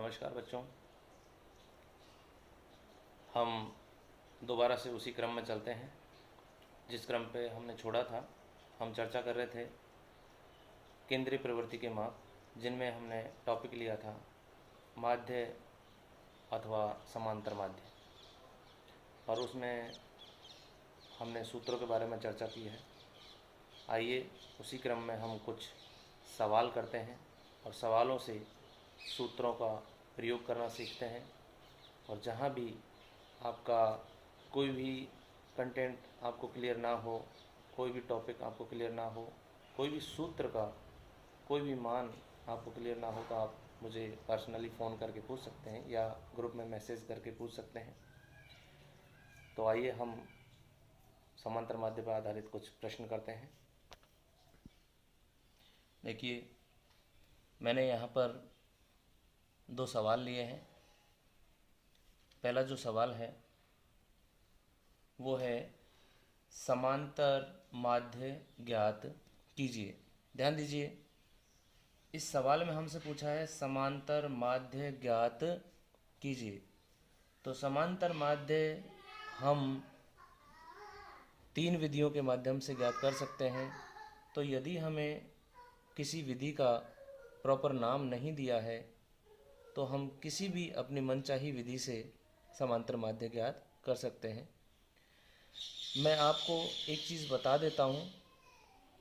नमस्कार बच्चों। हम दोबारा से उसी क्रम में चलते हैं जिस क्रम पे हमने छोड़ा था। हम चर्चा कर रहे थे केंद्रीय प्रवृत्ति के माप, जिनमें हमने टॉपिक लिया था माध्य अथवा समांतर माध्य, और उसमें हमने सूत्रों के बारे में चर्चा की है। आइए उसी क्रम में हम कुछ सवाल करते हैं और सवालों से सूत्रों का प्रयोग करना सीखते हैं। और जहाँ भी आपका कोई भी कंटेंट आपको क्लियर ना हो, कोई भी टॉपिक आपको क्लियर ना हो, कोई भी सूत्र का कोई भी मान आपको क्लियर ना हो, तो आप मुझे पर्सनली फ़ोन करके पूछ सकते हैं या ग्रुप में मैसेज करके पूछ सकते हैं। तो आइए हम समांतर माध्य पर आधारित कुछ प्रश्न करते हैं। देखिए, मैंने यहाँ पर दो सवाल लिए हैं। पहला जो सवाल है वो है समांतर माध्य ज्ञात कीजिए। ध्यान दीजिए, इस सवाल में हमसे पूछा है समांतर माध्य ज्ञात कीजिए। तो समांतर माध्य हम तीन विधियों के माध्यम से ज्ञात कर सकते हैं। तो यदि हमें किसी विधि का प्रॉपर नाम नहीं दिया है तो हम किसी भी अपनी मनचाही विधि से समांतर माध्य ज्ञात कर सकते हैं। मैं आपको एक चीज़ बता देता हूँ,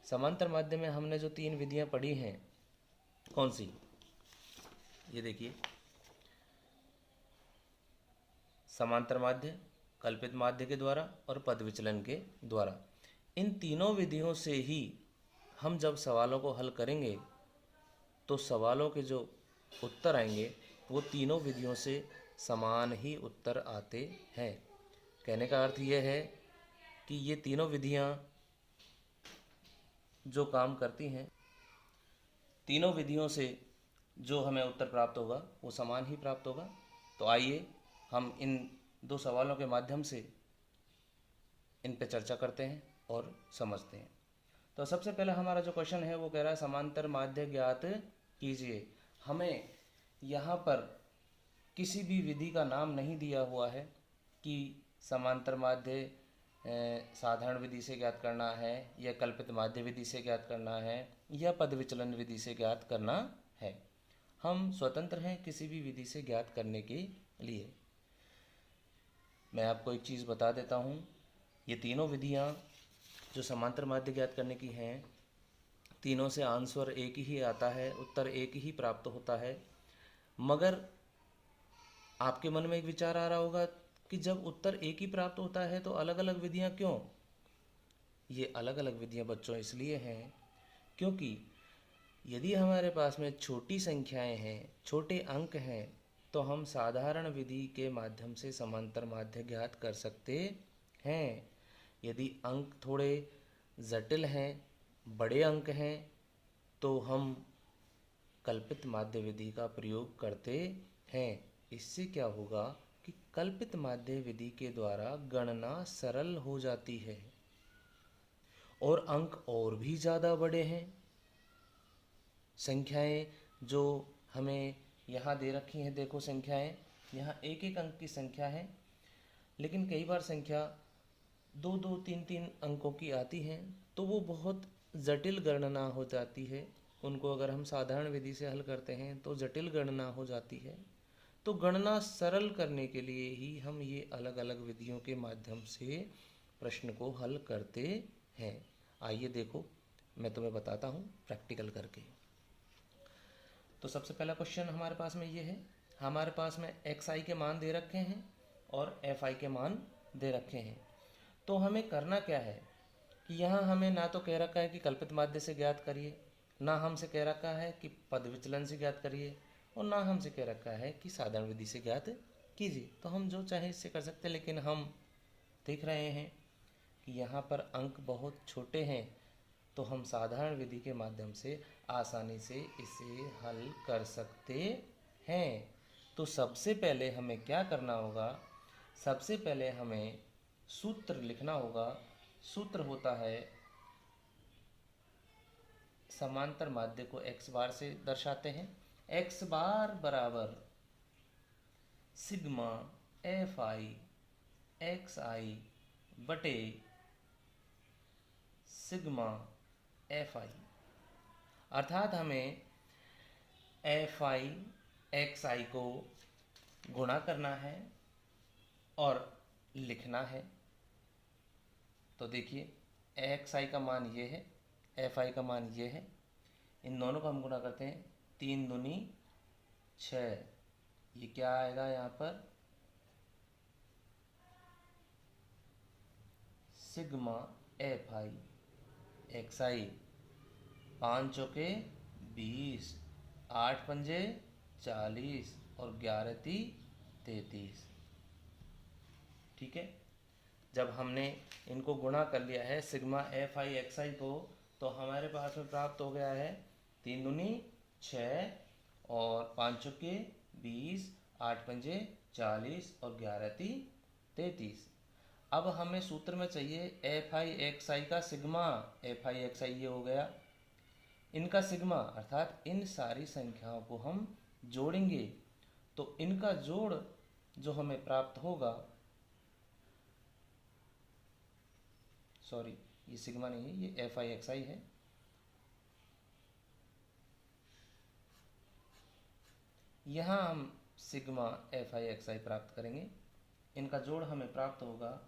समांतर माध्य में हमने जो तीन विधियाँ पढ़ी हैं, कौन सी? ये देखिए, समांतर माध्य, कल्पित माध्य के द्वारा और पद विचलन के द्वारा। इन तीनों विधियों से ही हम जब सवालों को हल करेंगे तो सवालों के जो उत्तर आएंगे वो तीनों विधियों से समान ही उत्तर आते हैं। कहने का अर्थ ये है कि ये तीनों विधियाँ जो काम करती हैं, तीनों विधियों से जो हमें उत्तर प्राप्त होगा वो समान ही प्राप्त होगा। तो आइए हम इन दो सवालों के माध्यम से इन पे चर्चा करते हैं और समझते हैं। तो सबसे पहले हमारा जो क्वेश्चन है वो कह रहा है समांतर माध्य ज्ञात कीजिए। हमें यहाँ पर किसी भी विधि का नाम नहीं दिया हुआ है कि समांतर माध्य साधारण विधि से ज्ञात करना है या कल्पित माध्य विधि से ज्ञात करना है या पद विचलन विधि से ज्ञात करना है। हम स्वतंत्र हैं किसी भी विधि से ज्ञात करने के लिए। मैं आपको एक चीज़ बता देता हूँ, ये तीनों विधियाँ जो समांतर माध्य ज्ञात करने की हैं, तीनों से आंसर एक ही आता है, उत्तर एक ही प्राप्त होता है। मगर आपके मन में एक विचार आ रहा होगा कि जब उत्तर एक ही प्राप्त होता है तो अलग अलग विधियाँ क्यों? ये अलग अलग विधियाँ बच्चों इसलिए हैं क्योंकि यदि हमारे पास में छोटी संख्याएं हैं, छोटे अंक हैं, तो हम साधारण विधि के माध्यम से समांतर माध्य ज्ञात कर सकते हैं। यदि अंक थोड़े जटिल हैं, बड़े अंक हैं, तो हम कल्पित माध्य विधि का प्रयोग करते हैं। इससे क्या होगा कि कल्पित माध्य विधि के द्वारा गणना सरल हो जाती है और अंक और भी ज़्यादा बड़े हैं। संख्याएं जो हमें यहाँ दे रखी हैं, देखो संख्याएं यहाँ एक एक अंक की संख्या है, लेकिन कई बार संख्या दो दो तीन तीन अंकों की आती हैं, तो वो बहुत जटिल गणना हो जाती है। उनको अगर हम साधारण विधि से हल करते हैं तो जटिल गणना हो जाती है। तो गणना सरल करने के लिए ही हम ये अलग अलग विधियों के माध्यम से प्रश्न को हल करते हैं। आइए देखो, मैं तुम्हें बताता हूँ प्रैक्टिकल करके। तो सबसे पहला क्वेश्चन हमारे पास में ये है, हमारे पास में xi के मान दे रखे हैं और fi के मान दे रखे हैं। तो हमें करना क्या है कि यहाँ हमें ना तो कह रखा है कि कल्पित माध्य से ज्ञात करिए, ना हमसे कह रखा है कि पद विचलन से ज्ञात करिए, और ना हमसे कह रखा है कि साधारण विधि से ज्ञात कीजिए। तो हम जो चाहे इससे कर सकते हैं, लेकिन हम देख रहे हैं कि यहाँ पर अंक बहुत छोटे हैं, तो हम साधारण विधि के माध्यम से आसानी से इसे हल कर सकते हैं। तो सबसे पहले हमें क्या करना होगा, सबसे पहले हमें सूत्र लिखना होगा। सूत्र होता है, समांतर माध्य को x बार से दर्शाते हैं। x बार बराबर सिग्मा एफ आई एक्स आई बटे सिग्मा एफ आई, अर्थात हमें एफ आई एक्स आई को गुणा करना है और लिखना है। तो देखिए एक्स आई का मान ये है, एफ आई का मान ये है, इन दोनों को हम गुणा करते हैं, 3 दूनी 6, ये क्या आएगा यहाँ पर सिग्मा एफ आई एक्स आई, 5 चौके 20, 8 पंजे 40 और 11 ती 33। ठीक है, जब हमने इनको गुणा कर लिया है सिग्मा एफ आई एक्स आई को, तो हमारे पास में प्राप्त हो गया है 3 दूनी 6 और 5 चौके 20, 8 पंजे 40 और 11 ती 33। अब हमें सूत्र में चाहिए एफ आई एक्स आई का सिग्मा, एफ आई एक्स आई ये हो गया, इनका सिग्मा, अर्थात इन सारी संख्याओं को हम जोड़ेंगे तो इनका जोड़ जो हमें प्राप्त होगा, सॉरी ये सिग्मा नहीं है, ये एफ आई एक्स आई है, यहाँ हम सिग्मा एफ आई एक्स आई प्राप्त करेंगे, इनका जोड़ हमें प्राप्त होगा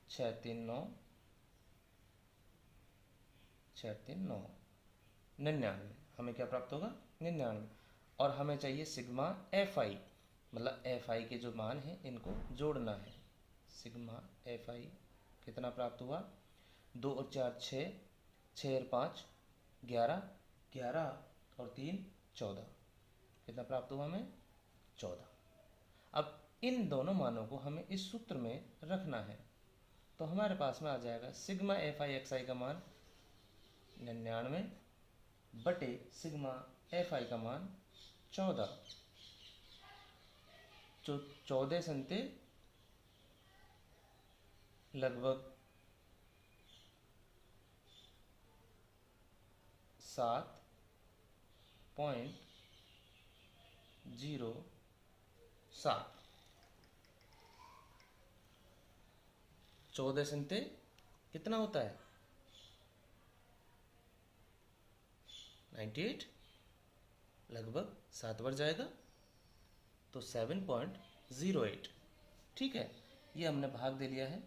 6 3 9 6 3 9 99, हमें क्या प्राप्त होगा 99, और हमें चाहिए सिग्मा एफ आई, मतलब एफ आई के जो मान हैं इनको जोड़ना है। सिग्मा एफ आई कितना प्राप्त हुआ, 2 और 4 6, 6 और 5 11, 11 और 3 14, कितना प्राप्त हुआ हमें 14। अब इन दोनों मानों को हमें इस सूत्र में रखना है, तो हमारे पास में आ जाएगा सिग्मा एफ आई एक्स आई का मान 99 बटे सिग्मा एफ आई का मान 14, 14 संते लगभग 7.07, 14 संते कितना होता है 98, लगभग 7 बार जाएगा तो 7.08। ठीक है, ये हमने भाग दे लिया है,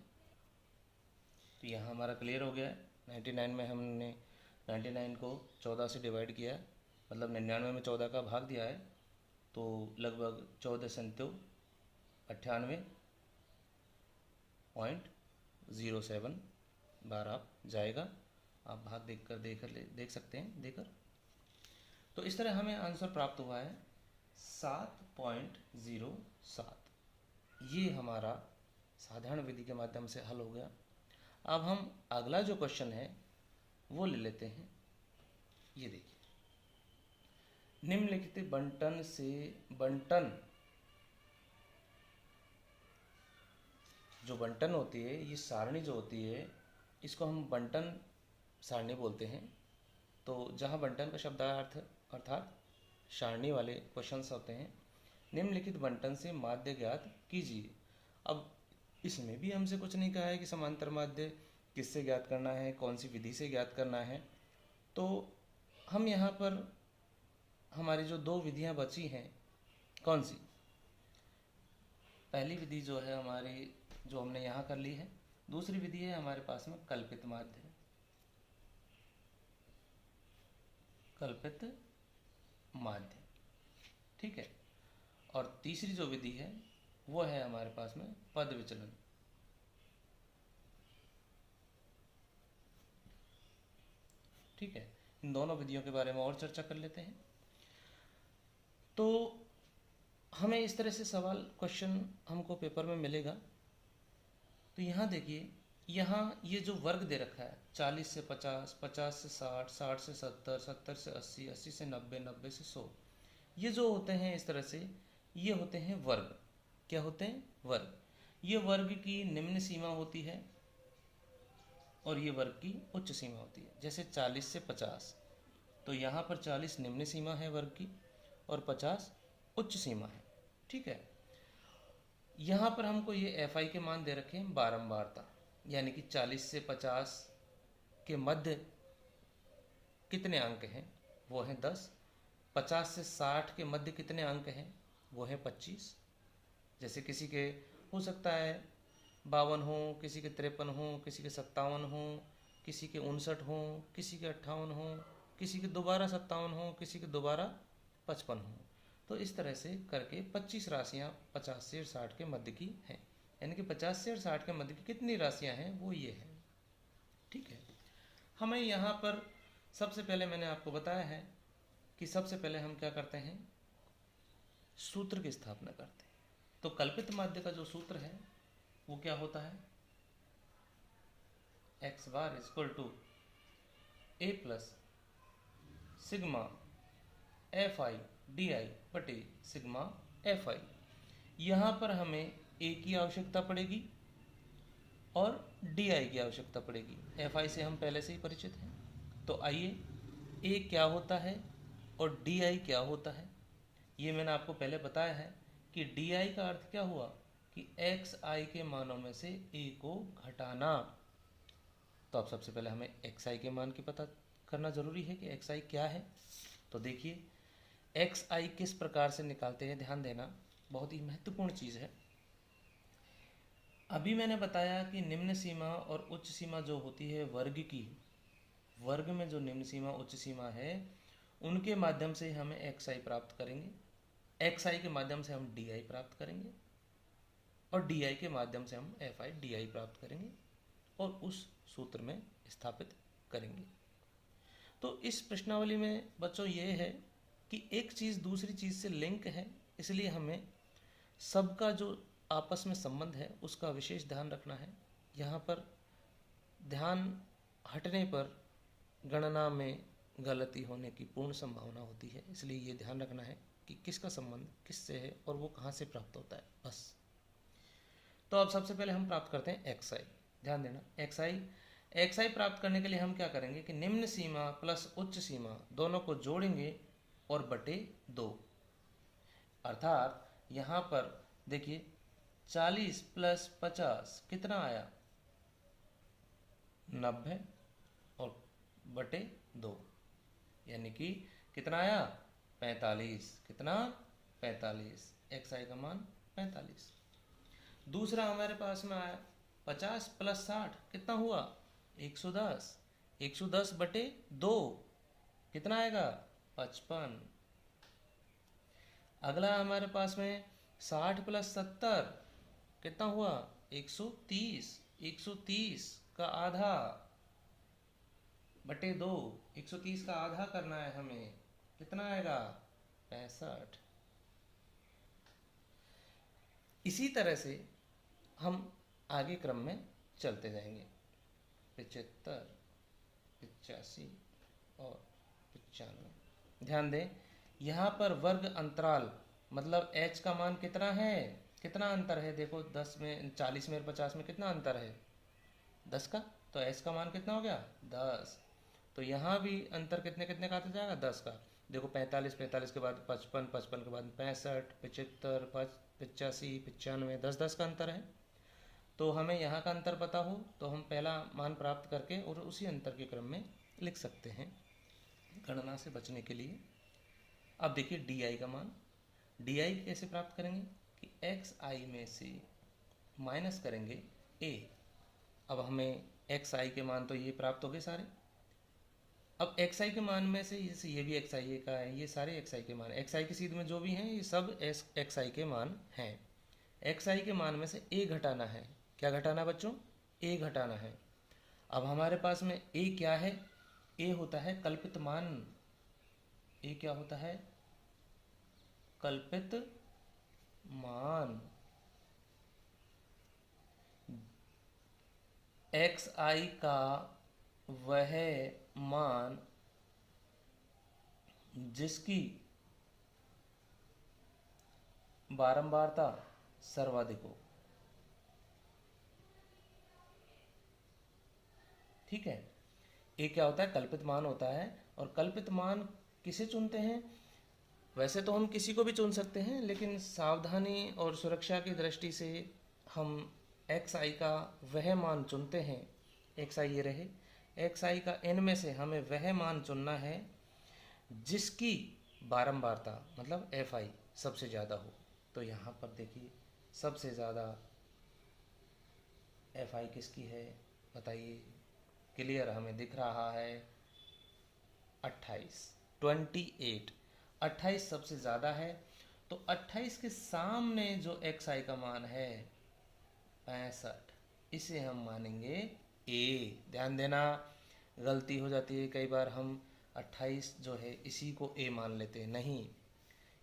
तो यहाँ हमारा क्लियर हो गया है। 99 में हमने 99 को 14 से डिवाइड किया है, मतलब 99 में 14 का भाग दिया है, तो लगभग 14 संतो 98.07 बार आप जाएगा, आप भाग देख सकते हैं देकर। तो इस तरह हमें आंसर प्राप्त हुआ है 7.07। ये हमारा साधारण विधि के माध्यम से हल हो गया। अब हम अगला जो क्वेश्चन है वो ले लेते हैं। ये देखिए, निम्नलिखित बंटन से बंटन, जो बंटन होती है, ये सारणी जो होती है, इसको हम बंटन सारणी बोलते हैं। तो जहाँ बंटन का शब्दार्थ अर्थात सारणी वाले क्वेश्चंस होते हैं, निम्नलिखित बंटन से माध्य ज्ञात कीजिए। अब इसमें भी हमसे कुछ नहीं कहा है कि समांतर माध्य किससे ज्ञात करना है, कौन सी विधि से ज्ञात करना है। तो हम यहाँ पर हमारी जो 2 विधियाँ बची हैं, कौन सी, पहली विधि जो है हमारी, जो हमने यहाँ कर ली है, दूसरी विधि है हमारे पास में कल्पित माध्य, कल्पित माध्य। ठीक है, और तीसरी जो विधि है वो है हमारे पास में पद विचलन। ठीक है, इन दोनों विधियों के बारे में और चर्चा कर लेते हैं। तो हमें इस तरह से सवाल क्वेश्चन हमको पेपर में मिलेगा। तो यहाँ देखिए, यहाँ ये जो वर्ग दे रखा है 40 से 50, 50 से 60, 60 से 70, 70 से 80, 80 से 90, 90 से 100, ये जो होते हैं इस तरह से, ये होते हैं वर्ग। क्या होते हैं? वर्ग। ये वर्ग की निम्न सीमा होती है और ये वर्ग की उच्च सीमा होती है। जैसे 40 से 50, तो यहाँ पर 40 निम्न सीमा है वर्ग की और 50 उच्च सीमा है। ठीक है, यहाँ पर हमको ये एफ आई के मान दे रखे हैं बारंबारता, यानी कि 40 से 50 के मध्य कितने अंक हैं, वो हैं 10। 50 से 60 के मध्य कितने अंक हैं, वो हैं 25। जैसे किसी के हो सकता है 52 हो, किसी के 53 हो, किसी के 57 हो, किसी के 59 हो, किसी के 58 हो, किसी के दोबारा 57 हो, किसी के दोबारा 55 हो। तो इस तरह से करके 25 राशियाँ 50 से 60 के मध्य की हैं, यानी कि 50 से 60 के मध्य की कितनी राशियाँ हैं, वो ये हैं। ठीक है, हमें यहाँ पर सबसे पहले मैंने आपको बताया है कि सबसे पहले हम क्या करते हैं, सूत्र की स्थापना करते हैं। तो कल्पित माध्य का जो सूत्र है वो क्या होता है, X bar equal to A plus sigma F I D I बटे सिग्मा एफ आई। यहाँ पर हमें ए की आवश्यकता पड़ेगी और डी आई की आवश्यकता पड़ेगी। एफ आई से हम पहले से ही परिचित हैं, तो आइए ए क्या होता है और डी आई क्या होता है, ये मैंने आपको पहले बताया है कि डी आई का अर्थ क्या हुआ कि एक्स आई के मानों में से ए को घटाना। तो अब सबसे पहले हमें एक्स आई के मान की पता करना जरूरी है कि एक्स आई क्या है। तो देखिए एक्स आई किस प्रकार से निकालते हैं, ध्यान देना, बहुत ही महत्वपूर्ण चीज़ है। अभी मैंने बताया कि निम्न सीमा और उच्च सीमा जो होती है वर्ग की, वर्ग में जो निम्न सीमा उच्च सीमा है उनके माध्यम से हमें एक्स आई प्राप्त करेंगे, एक्स आई के माध्यम से हम डी आई प्राप्त करेंगे और डी आई के माध्यम से हम एफ आई डी आई प्राप्त करेंगे और उस सूत्र में स्थापित करेंगे। तो इस प्रश्नावली में बच्चों ये है कि एक चीज़ दूसरी चीज़ से लिंक है, इसलिए हमें सबका जो आपस में संबंध है उसका विशेष ध्यान रखना है। यहाँ पर ध्यान हटने पर गणना में गलती होने की पूर्ण संभावना होती है, इसलिए ये ध्यान रखना है कि किसका संबंध किससे है और वो कहाँ से प्राप्त होता है, बस। तो अब सबसे पहले हम प्राप्त करते हैं एक्स आई। ध्यान देना, एक्स आई प्राप्त करने के लिए हम क्या करेंगे कि निम्न सीमा प्लस उच्च सीमा दोनों को जोड़ेंगे और बटे 2, अर्थात यहाँ पर देखिए 40 प्लस 50 कितना आया, 90 और बटे 2, यानी कि कितना आया, 45। कितना, 45। एक्स आई का मान 45। दूसरा हमारे पास में आया 50 प्लस 60 कितना हुआ, 110। 110 बटे 2 कितना आएगा, 55। अगला हमारे पास में 60 प्लस 70 कितना हुआ, 130। 130 का आधा बटे 2, 130 का आधा करना है हमें, कितना आएगा, 65। इसी तरह से हम आगे क्रम में चलते जाएंगे, 75, 85 और 95। ध्यान दें, यहाँ पर वर्ग अंतराल मतलब h का मान कितना है, कितना अंतर है, देखो 10 में 40 में 50 में कितना अंतर है, 10 का। तो h का मान कितना हो गया, 10। तो यहाँ भी अंतर कितने कितने का आता जाएगा, 10 का। देखो 45, 45 के बाद 55, 55 के बाद 65, 75, 85, 95, 10 10 का अंतर है। तो हमें यहाँ का अंतर पता हो तो हम पहला मान प्राप्त करके और उसी अंतर के क्रम में लिख सकते हैं गणना से बचने के लिए। अब देखिए डी आई का मान, डी आई कैसे प्राप्त करेंगे कि एक्स आई में से माइनस करेंगे ए। अब हमें एक्स आई के मान तो ये प्राप्त हो गए सारे। अब एक्स आई के मान में से जैसे ये भी एक्स आई का है, ये सारे एक्स आई के मान, एक्स आई की सीध में जो भी हैं ये सब एक्स आई के मान हैं। एक्स आई के मान में से ए घटाना है, क्या घटाना है बच्चों, ए घटाना है। अब हमारे पास में ए क्या है, ए होता है कल्पित मान। ए क्या होता है, कल्पित मान। एक्स आई का वह मान जिसकी बारंबारता सर्वाधिक हो। ठीक है, ए क्या होता है, कल्पित मान होता है। और कल्पित मान किसे चुनते हैं, वैसे तो हम किसी को भी चुन सकते हैं, लेकिन सावधानी और सुरक्षा की दृष्टि से हम एक्स आई का वह मान चुनते हैं। एक्स आई ये रहे, एक्स आई का n में से हमें वह मान चुनना है जिसकी बारंबारता मतलब एफ आई सबसे ज़्यादा हो। तो यहाँ पर देखिए सबसे ज़्यादा एफ आई किसकी है बताइए। क्लियर हमें दिख रहा है 28, 28, 28 सबसे ज़्यादा है। तो 28 के सामने जो एक्स आई का मान है 65, इसे हम मानेंगे ए। ध्यान देना, गलती हो जाती है कई बार, हम 28 जो है इसी को ए मान लेते हैं। नहीं,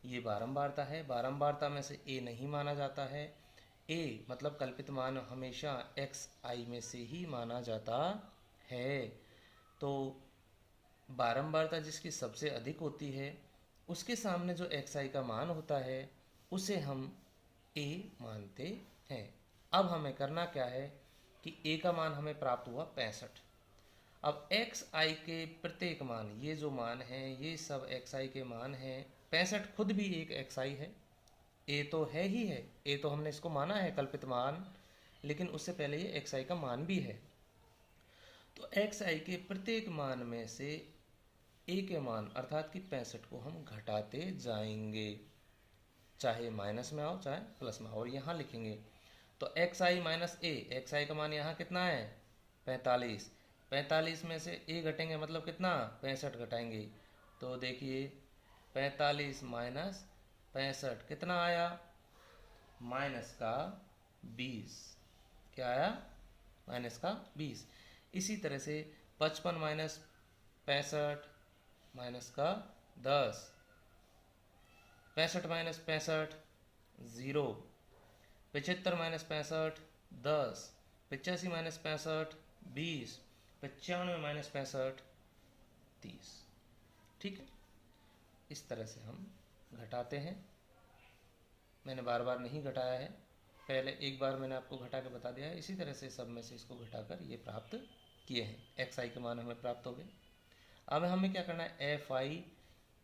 ये बारंबारता है, बारंबारता में से ए नहीं माना जाता है। ए मतलब कल्पित मान हमेशा एक्स आई में से ही माना जाता है। तो बारंबारता जिसकी सबसे अधिक होती है उसके सामने जो एक्स आई का मान होता है उसे हम ए मानते हैं। अब हमें करना क्या है कि ए का मान हमें प्राप्त हुआ 65। अब एक्स आई के प्रत्येक मान, ये जो मान हैं ये सब एक्स आई के मान हैं। 65 खुद भी एक एक्स आई है, ए तो है ही है, ए तो हमने इसको माना है कल्पित मान, लेकिन उससे पहले ये एक्स आई का मान भी है। तो एक्स आई के प्रत्येक मान में से ए के मान अर्थात कि 65 को हम घटाते जाएंगे, चाहे माइनस में आओ चाहे प्लस में आओ, और यहाँ लिखेंगे। तो एक्स आई माइनस ए, एक्स आई का मान यहाँ कितना है 45, 45 में से ए घटेंगे मतलब कितना 65 घटाएंगे। तो देखिए 45 माइनस 65 कितना आया माइनस का 20। क्या आया माइनस का 20। इसी तरह से 55 माइनस 65 माइनस का 10, 65 माइनस 65 0, 75 माइनस 65 10, 85 माइनस 65 20, 95 माइनस 65 30। ठीक है, इस तरह से हम घटाते हैं। मैंने बार बार नहीं घटाया है, पहले एक बार मैंने आपको घटा के बता दिया है। इसी तरह से सब में से इसको घटाकर ये प्राप्त किए हैं। एक्स आई के मान हमें प्राप्त हो गए। अब हमें क्या करना है एफ आई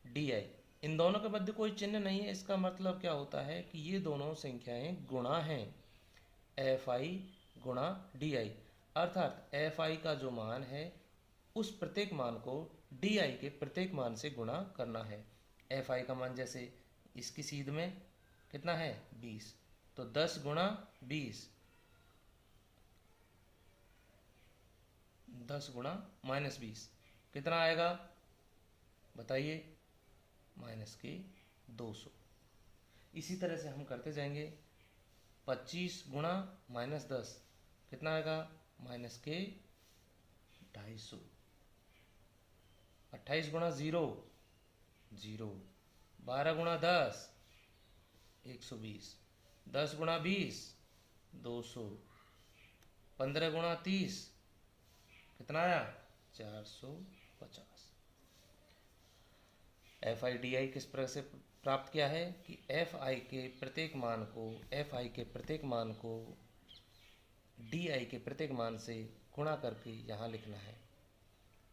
डी आई, इन दोनों के मध्य कोई चिन्ह नहीं है। इसका मतलब क्या होता है कि ये दोनों संख्याएं गुणा हैं, एफ आई गुणा डी आई, अर्थात एफ आई का जो मान है उस प्रत्येक मान को डी आई के प्रत्येक मान से गुणा करना है। एफ आई का मान जैसे इसकी सीध में कितना है 20, तो 10 गुणा 20, 10 गुणा माइनस 20 कितना आएगा बताइए माइनस के 200। इसी तरह से हम करते जाएंगे। 25 गुणा माइनस 10 कितना आएगा माइनस के 250। 28 गुणा 0 0, 12 गुणा 10 120, 10 गुणा 20 200, 15 गुणा 30 कितना आया 450। एफ आई डी आई किस प्रकार से प्राप्त किया है कि एफ आई के प्रत्येक मान को, एफ आई के प्रत्येक मान को डी आई के प्रत्येक मान से गुणा करके यहाँ लिखना है।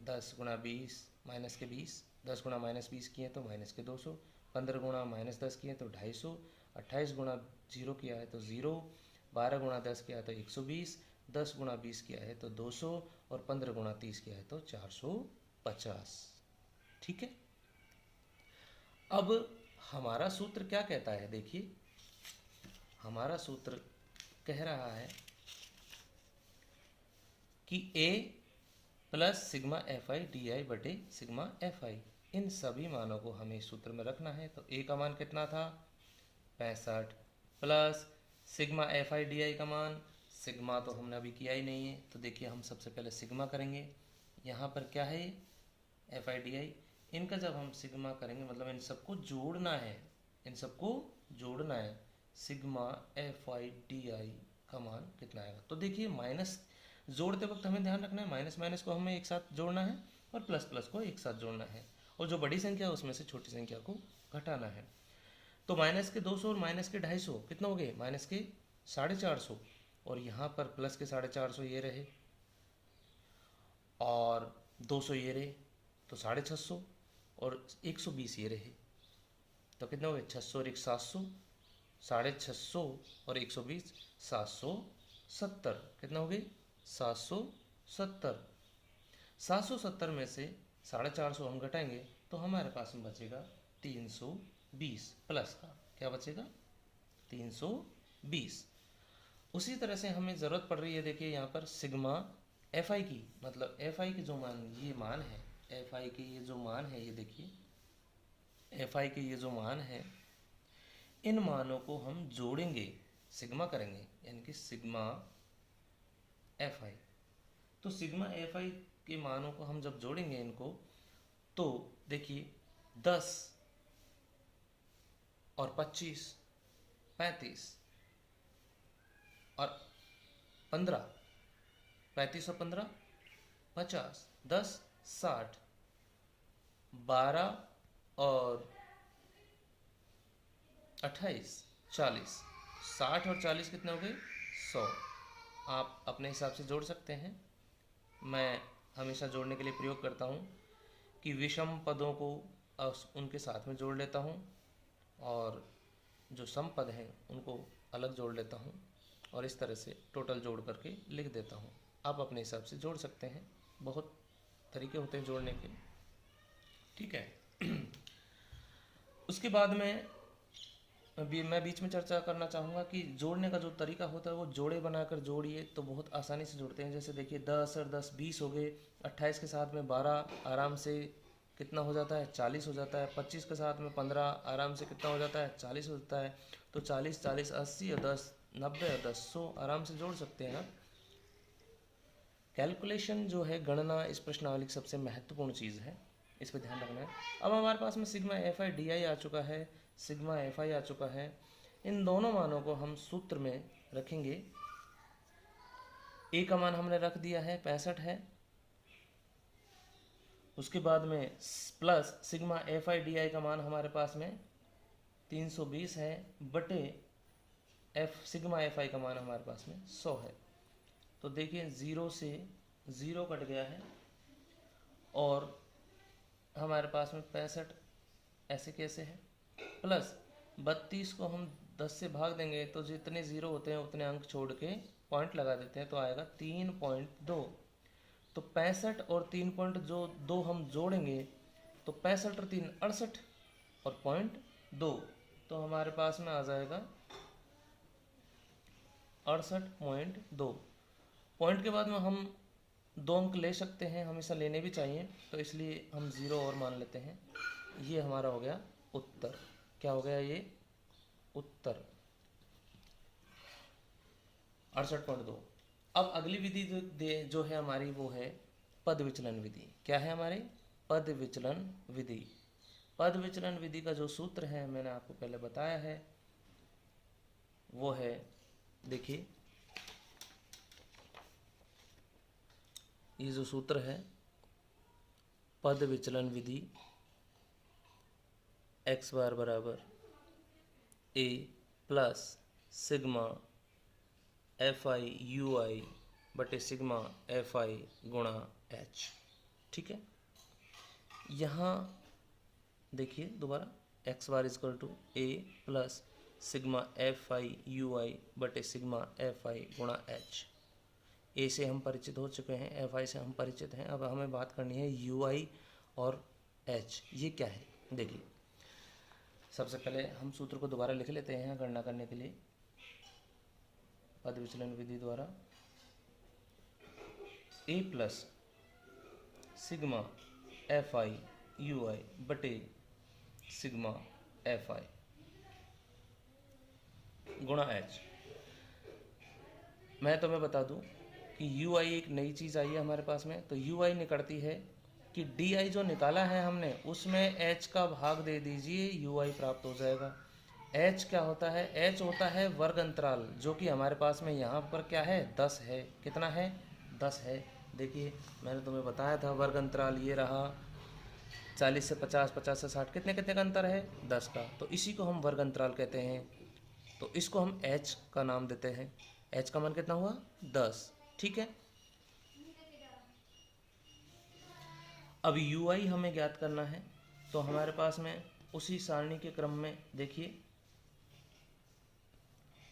10 गुणा 20 माइनस के 20, 10 गुणा माइनस 20 किए तो माइनस के 200, 15 गुणा माइनस 10 किए तो 250, 28 गुणा 0 किया है तो 0, 12 गुणा 10 किया है तो 120, 10 गुणा 20 किया है तो 200 और 15 गुणा 30 किया है तो 450। ठीक है, अब हमारा सूत्र क्या कहता है देखिए, हमारा सूत्र कह रहा है कि A plus sigma F I D I बटे सिग्मा एफ आई, इन सभी मानों को हमें सूत्र में रखना है। तो A का मान कितना था 65 plus sigma F I D I का मान, सिग्मा तो हमने अभी किया ही नहीं है, तो देखिए हम सबसे पहले सिग्मा करेंगे। यहाँ पर क्या है एफ आई डी आई, इनका जब हम सिग्मा करेंगे मतलब इन सबको जोड़ना है, इन सबको जोड़ना है। Sigma F I D I का मान कितना आएगा, तो देखिए माइनस जोड़ते वक्त हमें ध्यान रखना है माइनस माइनस को हमें एक साथ जोड़ना है और प्लस प्लस को एक साथ जोड़ना है, और जो बड़ी संख्या है उसमें से छोटी संख्या को घटाना है। तो माइनस के 200 और माइनस के 250 कितना हो गए माइनस के 450, और यहाँ पर प्लस के 450 ये रहे और 200 ये रहे तो 650 और 120 ये रहे। तो कितने हो गए 600 और 700, 650 और 120 770, कितना हो गई 770। 770 में से 450 हम घटाएंगे तो हमारे पास में बचेगा 320 प्लस का, क्या बचेगा 320। उसी तरह से हमें ज़रूरत पड़ रही है, देखिए यहाँ पर सिग्मा एफ आई की, मतलब एफ आई की जो मान, ये मान है एफ आई के, ये जो मान है, ये देखिए एफ आई के ये जो मान है, इन मानों को हम जोड़ेंगे, सिग्मा करेंगे, यानी कि सिग्मा एफ आई। तो सिग्मा एफ आई के मानों को हम जब जोड़ेंगे इनको, तो देखिए 10 और 25, 35 और 15, 35 और 15 50, 10 60, 12 और 28 40, 60 और 40 कितने हो गए 100। आप अपने हिसाब से जोड़ सकते हैं। मैं हमेशा जोड़ने के लिए प्रयोग करता हूँ कि विषम पदों को उनके साथ में जोड़ लेता हूँ और जो सम पद हैं उनको अलग जोड़ लेता हूँ और इस तरह से टोटल जोड़ करके लिख देता हूँ। आप अपने हिसाब से जोड़ सकते हैं, बहुत तरीके होते हैं जोड़ने के, ठीक है। उसके बाद में मैं बीच में चर्चा करना चाहूँगा कि जोड़ने का जो तरीका होता है वो जोड़े बनाकर जोड़िए तो बहुत आसानी से जोड़ते हैं। जैसे देखिए 10 और 10 20 हो गए, 28 के साथ में 12 आराम से कितना हो जाता है 40 हो जाता है, 25 के साथ में 15 आराम से कितना हो जाता है 40 हो जाता है। तो 40 40 80 और 10 90 और 10 100 आराम से जोड़ सकते हैं ना। कैलकुलेशन जो है, गणना इस प्रश्नावली की सबसे महत्वपूर्ण चीज़ है, इस पर ध्यान रखना है। अब हमारे पास में sigma F I D i आ चुका है, सिग्मा एफ आई आ चुका है। इन दोनों मानों को हम सूत्र में रखेंगे। ए का मान हमने रख दिया है 65 है, उसके बाद में plus sigma F I D I का मान हमारे पास में 320 है, बटे सिग्मा एफ आई का मान हमारे पास में 100 है। तो देखिए 0 से 0 कट गया है और हमारे पास में 65 ऐसे कैसे है, प्लस 32 को हम 10 से भाग देंगे तो जितने ज़ीरो होते हैं उतने अंक छोड़ के पॉइंट लगा देते हैं तो आएगा 3.2। तो 65 और 3.2 हम जोड़ेंगे तो 65 और 3 68 और 0.2, तो हमारे पास में आ जाएगा 68.2। पॉइंट के बाद में हम 2 अंक ले सकते हैं, हमेशा लेने भी चाहिए, तो इसलिए हम 0 और मान लेते हैं। ये हमारा हो गया उत्तर। क्या हो गया ये उत्तर 68.2। अब अगली विधि जो है हमारी वो है पद विचलन विधि। क्या है हमारी पद विचलन विधि। पद विचलन विधि का जो सूत्र है मैंने आपको पहले बताया है, वो है देखिए ये जो सूत्र है पद विचलन विधि, x बार बराबर a plus sigma F i u i बटे सिग्मा एफ आई गुणा h, ठीक है। यहाँ देखिए दोबारा x bar equal to a plus sigma F i u i बटे सिग्मा एफ आई गुणा h। ए से हम परिचित हो चुके हैं, एफ आई से हम परिचित हैं। अब हमें बात करनी है यू आई और एच, ये क्या है। देखिए सबसे पहले हम सूत्र को दोबारा लिख लेते हैं गणना करने के लिए। पद विचलन विधि द्वारा a plus sigma F i u i बटे सिग्मा एफ आई गुणा एच। मैं तुम्हें बता दूं कि यू आई एक नई चीज़ आई है हमारे पास में, तो यू आई निकलती है कि डी आई जो निकाला है हमने उसमें एच का भाग दे दीजिए, यू आई प्राप्त हो जाएगा। एच क्या होता है, एच होता है वर्ग अंतराल, जो कि हमारे पास में यहाँ पर क्या है 10 है। कितना है 10 है। देखिए मैंने तुम्हें बताया था वर्ग अंतराल ये रहा, 40 से 50, 50 से 60, कितने कितने का अंतर है 10 का, तो इसी को हम वर्ग अंतराल कहते हैं। तो इसको हम एच का नाम देते हैं। एच का मान कितना हुआ 10, ठीक है। अब यू आई हमें ज्ञात करना है, तो हमारे पास में उसी सारणी के क्रम में देखिए,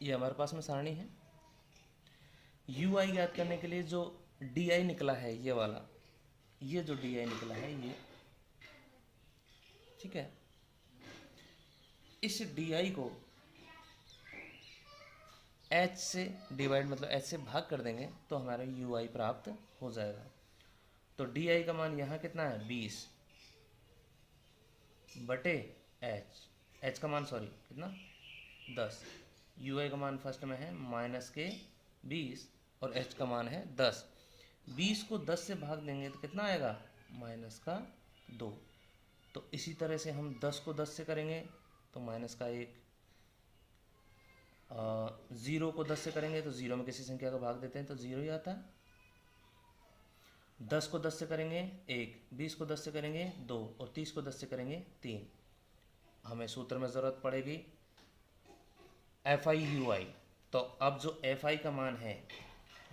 ये हमारे पास में सारणी है। यू आई ज्ञात करने के लिए जो डी आई निकला है, ये वाला, ये जो डी आई निकला है ये, ठीक है, इस डी आई को एच से डिवाइड, मतलब एच से भाग कर देंगे तो हमारा यू आई प्राप्त हो जाएगा। तो डी आई का मान यहाँ कितना है 20 बटे एच, एच का मान सॉरी कितना 10, यू आई का मान फर्स्ट में है -20 और एच का मान है 10। 20 को 10 से भाग देंगे तो कितना आएगा -2। तो इसी तरह से हम 10 को 10 से करेंगे तो -1, 0 को 10 से करेंगे तो 0 में किसी संख्या को भाग देते हैं तो 0 ही आता है। 10 को 10 से करेंगे 1, 20 को 10 से करेंगे 2 और 30 को 10 से करेंगे 3। हमें सूत्र में ज़रूरत पड़ेगी एफ आई यू आई। तो अब जो एफ आई का मान है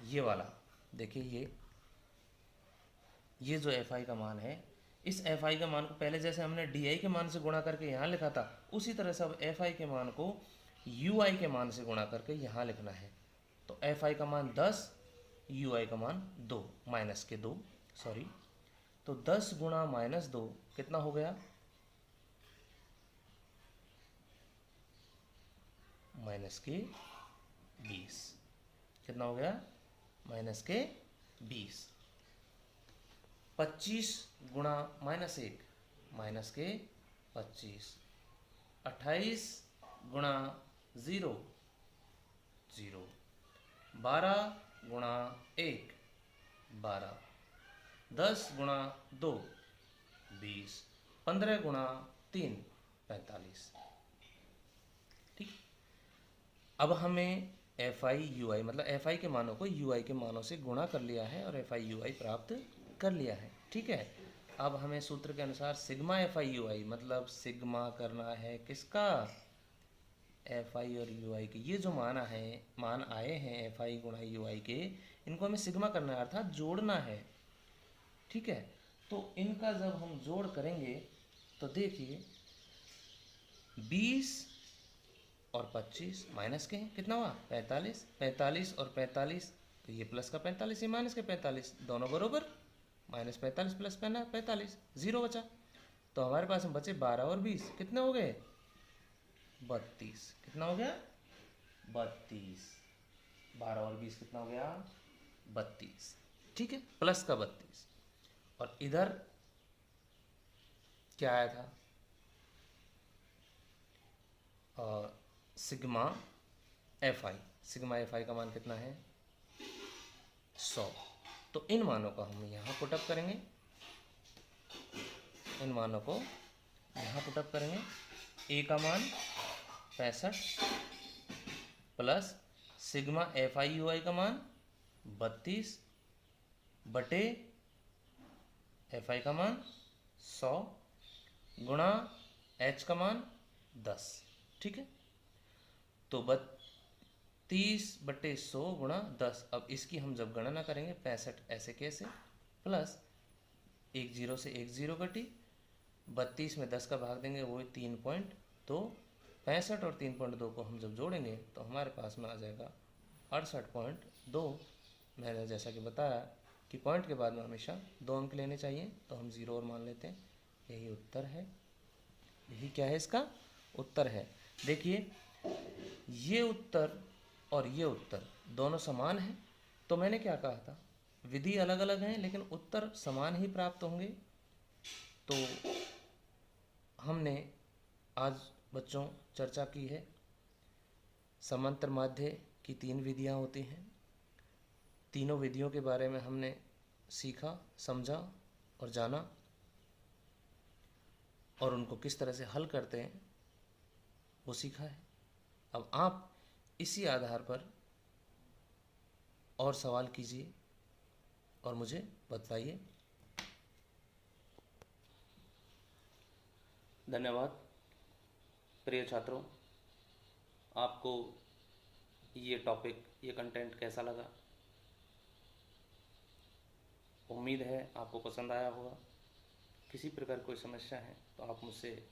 ये वाला, देखिए ये जो एफ आई का मान है, इस एफ आई का मान को पहले जैसे हमने डी आई के मान से गुणा करके यहाँ लिखा था, उसी तरह से अब एफ आई के मान को यू आई के मान से गुणा करके यहाँ लिखना है। तो एफ आई का मान 10, यू आई का मान 2, -2 सॉरी। तो 10 गुणा -2 कितना हो गया -20। कितना हो गया -20। 25 गुणा -1 -25। 28 गुणा 0 0। 12 गुणा 1 12। 10 गुणा 2 20। 15 गुणा 3 45। ठीक। अब हमें एफ आई यू आई, मतलब एफ आई के मानों को यू आई के मानों से गुणा कर लिया है और एफ आई यू आई प्राप्त कर लिया है। ठीक है। अब हमें सूत्र के अनुसार सिग्मा एफ आई यू आई, मतलब सिग्मा करना है किसका, एफ आई और यू आई के। ये जो मान आए हैं एफ आई गुणा यू आई के, इनको हमें सिग्मा करना है, अर्थात जोड़ना है। ठीक है। तो इनका जब हम जोड़ करेंगे तो देखिए 20 और 25 माइनस के हैं, कितना हुआ 45। 45 और 45, तो ये प्लस का 45, ये माइनस के 45, दोनों बरोबर। -45 प्लस 45, 0 बचा। तो हमारे पास में बचे 12 और 20, कितने हो गए 32। कितना हो गया 32। 12 और 20 कितना हो गया 32। ठीक है, प्लस का 32। और इधर क्या आया था, sigma F I. Sigma F I का मान कितना है 100। तो इन मानों को हम यहाँ पुटअप करेंगे, इन मानों को यहाँ पुटअप करेंगे। ए का मान 65 plus sigma F i u i का मान 32 बटे एफ आई का मान 100 गुणा एच का मान 10। ठीक है। तो 32 बटे 100 गुणा 10। अब इसकी हम जब गणना करेंगे 65 ऐसे कैसे, प्लस 1 0 से 1 0 कटी, 32 में 10 का भाग देंगे वही 3.2। 65 और 3.2 को हम जब जोड़ेंगे तो हमारे पास में आ जाएगा 68.2। मैंने जैसा कि बताया कि पॉइंट के बाद में हमेशा 2 अंक लेने चाहिए, तो हम 0 और मान लेते हैं। यही उत्तर है, यही क्या है इसका उत्तर है। देखिए ये उत्तर और ये उत्तर दोनों समान हैं। तो मैंने क्या कहा था, विधि अलग अलग हैं लेकिन उत्तर समान ही प्राप्त होंगे। तो हमने आज बच्चों चर्चा की है समांतर माध्य की 3 विधियां होती हैं। तीनों विधियों के बारे में हमने सीखा, समझा और जाना, और उनको किस तरह से हल करते हैं वो सीखा है। अब आप इसी आधार पर और सवाल कीजिए और मुझे बताइए। धन्यवाद प्रिय छात्रों, आपको ये टॉपिक, ये कंटेंट कैसा लगा? उम्मीद है आपको पसंद आया होगा। किसी प्रकार कोई समस्या है तो आप मुझसे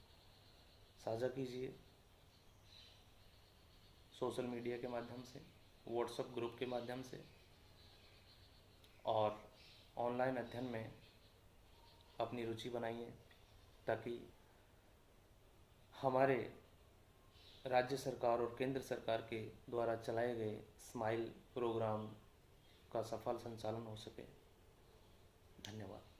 साझा कीजिए, सोशल मीडिया के माध्यम से, व्हाट्सएप ग्रुप के माध्यम से, और ऑनलाइन अध्ययन में अपनी रुचि बनाइए, ताकि हमारे राज्य सरकार और केंद्र सरकार के द्वारा चलाए गए स्माइल प्रोग्राम का सफल संचालन हो सके। धन्यवाद।